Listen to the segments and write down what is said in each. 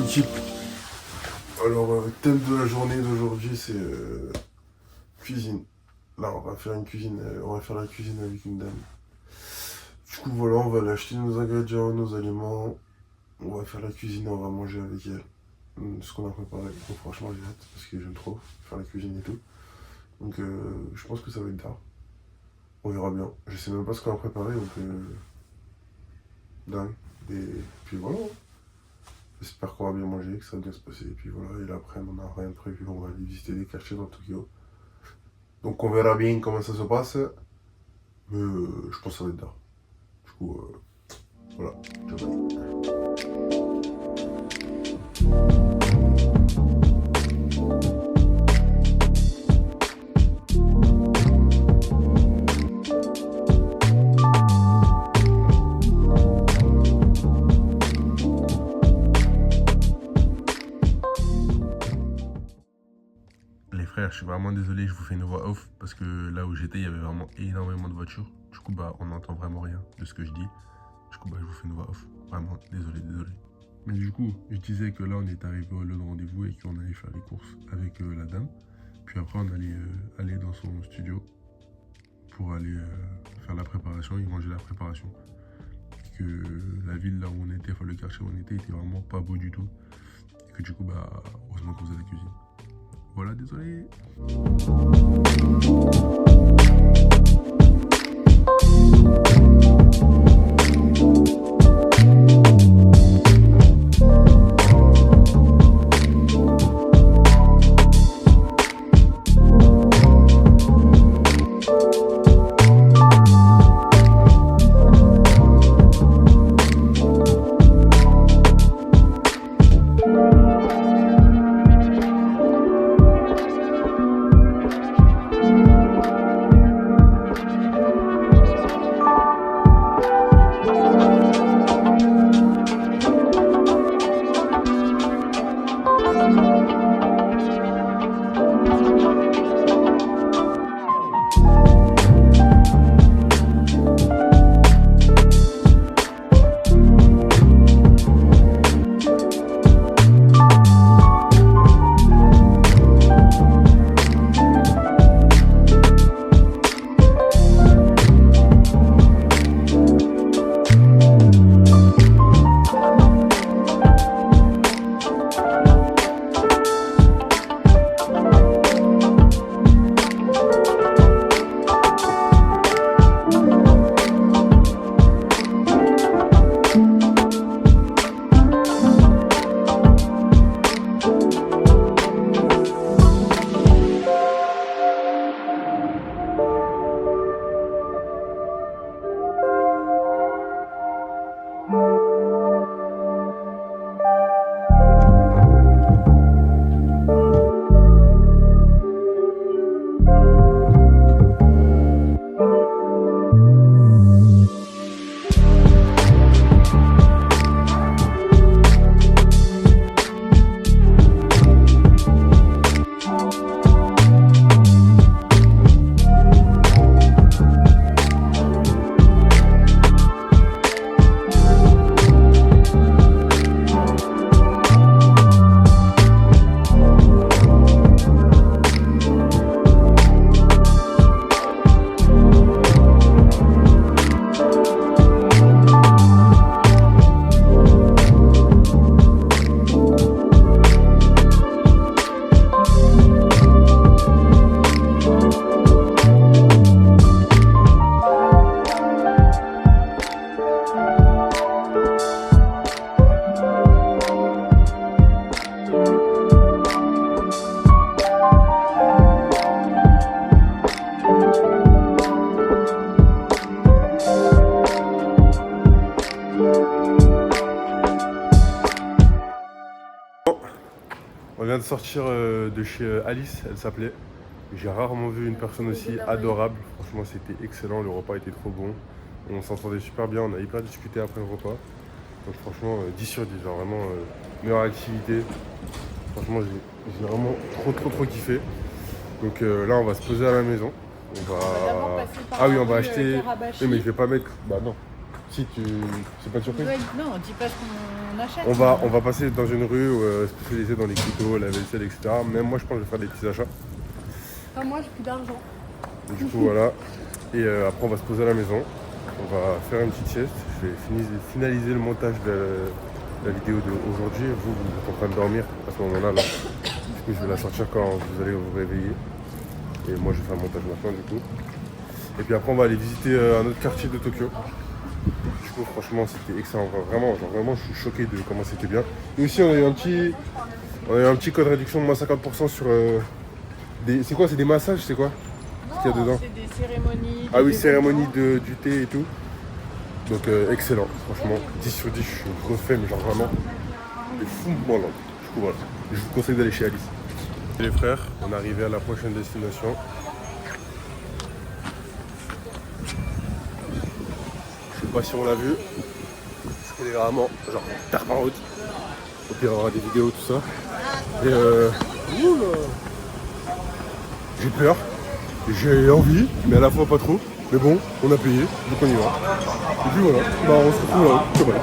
l'équipe. Alors, thème de la journée d'aujourd'hui, c'est cuisine. Là, on va faire une cuisine, on va faire la cuisine avec une dame. Du coup, voilà, on va aller acheter nos ingrédients, nos aliments. On va faire la cuisine et on va manger avec elle. Ce qu'on a préparé. Donc, franchement, j'ai hâte parce que j'aime trop faire la cuisine et tout. Donc, je pense que ça va être tard. On verra bien. Je sais même pas ce qu'on a préparé, donc dingue. Et puis voilà. J'espère qu'on va bien manger, que ça va bien se passer. Et puis voilà, et là après, on n'a rien de prévu. On va aller visiter des quartiers dans Tokyo. Donc on verra bien comment ça se passe. Mais je pense que ça va être tard. Du coup, voilà. Ciao. Les frères, je suis vraiment désolé, je vous fais une voix off parce que là où j'étais, il y avait vraiment énormément de voitures. Du coup, bah, on n'entend vraiment rien de ce que je dis. Du coup, bah, je vous fais une voix off. Vraiment, désolé. Mais du coup, je disais que là, on est arrivé au lieu de rendez-vous et qu'on allait faire les courses avec la dame. Puis après, on allait aller dans son studio pour aller faire la préparation et manger la préparation. Et que la ville là où on était, enfin le quartier où on était vraiment pas beau du tout. Et que du coup, bah, heureusement qu'on faisait la cuisine. Voilà, désolé. On vient de sortir de chez Alice, elle s'appelait. J'ai rarement vu une personne aussi adorable. Franchement, c'était excellent, le repas était trop bon. On s'entendait super bien, on a hyper discuté après le repas. Donc franchement, 10 sur 10, genre vraiment meilleure activité. Franchement, j'ai vraiment trop kiffé. Donc là, on va se poser à la maison. On va... On va d'abord passer par Ah oui, on va acheter... Karabashi. Oui, mais je vais pas mettre... Bah non. Si tu... C'est pas de surprise? Non, on dit pas ce qu'on achète. On va passer dans une rue spécialisée dans les couteaux, la vaisselle, etc. Même moi, je pense que je vais faire des petits achats. Enfin, moi, j'ai plus d'argent. Du coup, voilà. Et après, on va se poser à la maison. On va faire une petite sieste. Je vais finaliser le montage de la vidéo d'aujourd'hui. Vous êtes en train de dormir à ce moment-là. Là. Du coup, je vais la sortir quand vous allez vous réveiller. Et moi, je vais faire le montage maintenant, du coup. Et puis après, on va aller visiter un autre quartier de Tokyo. Du coup, franchement, c'était excellent. Vraiment, je suis choqué de comment c'était bien. Et aussi, on a eu un petit code réduction de moins 50% sur c'est quoi? C'est des massages? C'est quoi? Ce qu'il y a dedans? C'est des cérémonies. Ah oui, cérémonie du thé et tout. Donc excellent, franchement. 10 sur 10, je suis refait, mais genre vraiment. Et fou, moi là. Du coup, voilà. Je vous conseille d'aller chez Alice. Les frères, on est arrivé à la prochaine destination. Je sais pas si on l'a vu. Parce qu'elle est vraiment genre tard par route. Au pire, on aura des vidéos, tout ça. Et j'ai peur, j'ai envie, mais à la fois pas trop. Mais bon, on a payé, donc on y va. Et puis voilà, bah, on se retrouve là-haut. C'est vrai.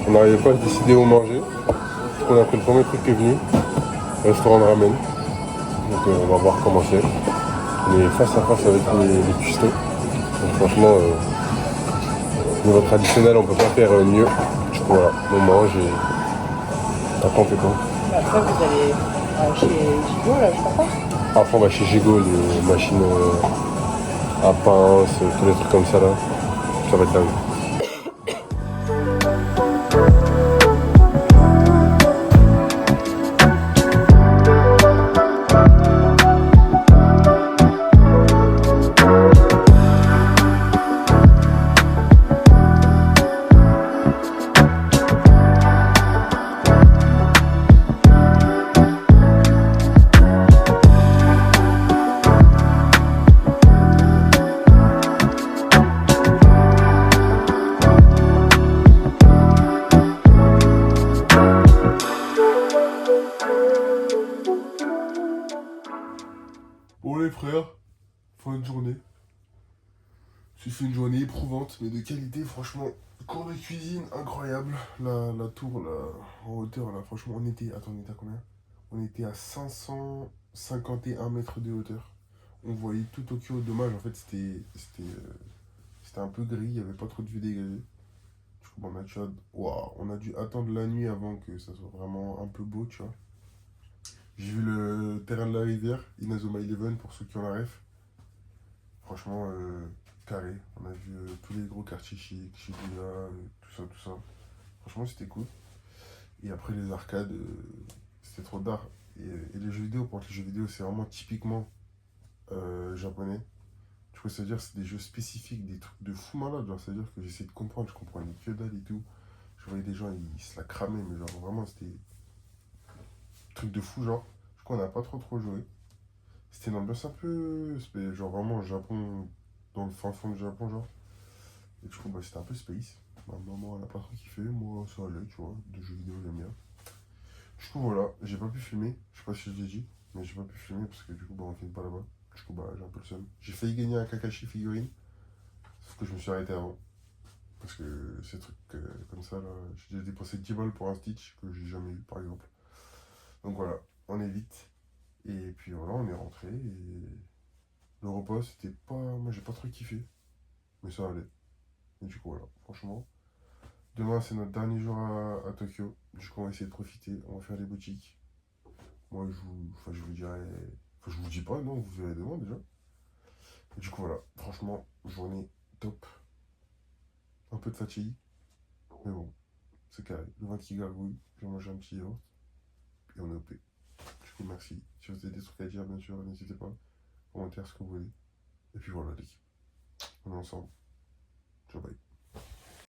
On n'arrivait pas à se décider où manger. On a pris le premier truc qui est venu, restaurant de ramen. Donc on va voir comment c'est. On est face à face avec les cuistots. Donc franchement, niveau traditionnel, on peut pas faire mieux. Du coup voilà, on mange et après on fait quoi? Après vous allez chez Gigo là, je crois. Après on va chez Gigo, les machines à pince, tous les trucs comme ça là. Ça va être dingue. Bon les frères, fin de journée. J'ai fait une journée éprouvante, mais de qualité, franchement. Cours de cuisine, incroyable. La tour, là, en hauteur, là, franchement, on était... Attends, on était à combien? On était à 551 mètres de hauteur. On voyait tout Tokyo. Dommage, en fait, c'était un peu gris, il n'y avait pas trop de vue dégagée. Du coup, on a dû attendre la nuit avant que ça soit vraiment un peu beau, tu vois. J'ai vu le terrain de la rivière, Inazuma Eleven, pour ceux qui ont la ref. Franchement, carré. On a vu tous les gros quartiers chics, Shibuya, tout ça. Franchement, c'était cool. Et après, les arcades, c'était trop tard. et les jeux vidéo, pour les jeux vidéo, c'est vraiment typiquement japonais. Du coup, c'est-à-dire c'est des jeux spécifiques, des trucs de fou malade. Genre, c'est-à-dire que j'essaie de comprendre, je comprenais que dalle et tout. Je voyais des gens, ils se la cramaient, mais genre vraiment, c'était des trucs de fou, genre. Du coup, on n'a pas trop joué. C'était une ambiance un peu, genre vraiment au Japon, dans le fin fond du Japon, genre. Et du coup, bah, c'était un peu space. Ma maman, elle a pas trop kiffé, moi, ça allait, tu vois. De jeux vidéo, j'aime bien. Du coup, voilà, j'ai pas pu filmer. Je sais pas si je l'ai dit, mais j'ai pas pu filmer parce que du coup, bah, on filme pas là-bas. Du coup, bah, j'ai un peu le seum. J'ai failli gagner un Kakashi figurine, sauf que je me suis arrêté avant. Parce que ces trucs comme ça, là, j'ai déjà dépensé 10 balles pour un Stitch que j'ai jamais eu, par exemple. Donc voilà, on évite. Et puis voilà, on est rentré. Et le repas, c'était pas. Moi, j'ai pas trop kiffé, mais ça allait. Et du coup, voilà, franchement. Demain, c'est notre dernier jour à Tokyo. Du coup, on va essayer de profiter. On va faire les boutiques. Moi, je vous dirai. Enfin, je vous dis pas, non, vous verrez demain déjà. Et du coup, voilà, franchement, journée top. Un peu de fatigue, mais bon, c'est carré. Le ventre qui gargouille, j'ai mangé un petit yaourt, et on est OP. Du coup, merci. Si vous avez des trucs à dire, bien sûr, n'hésitez pas. Commentaire ce que vous voulez. Et puis voilà, l'équipe. On est ensemble. Ciao, bye.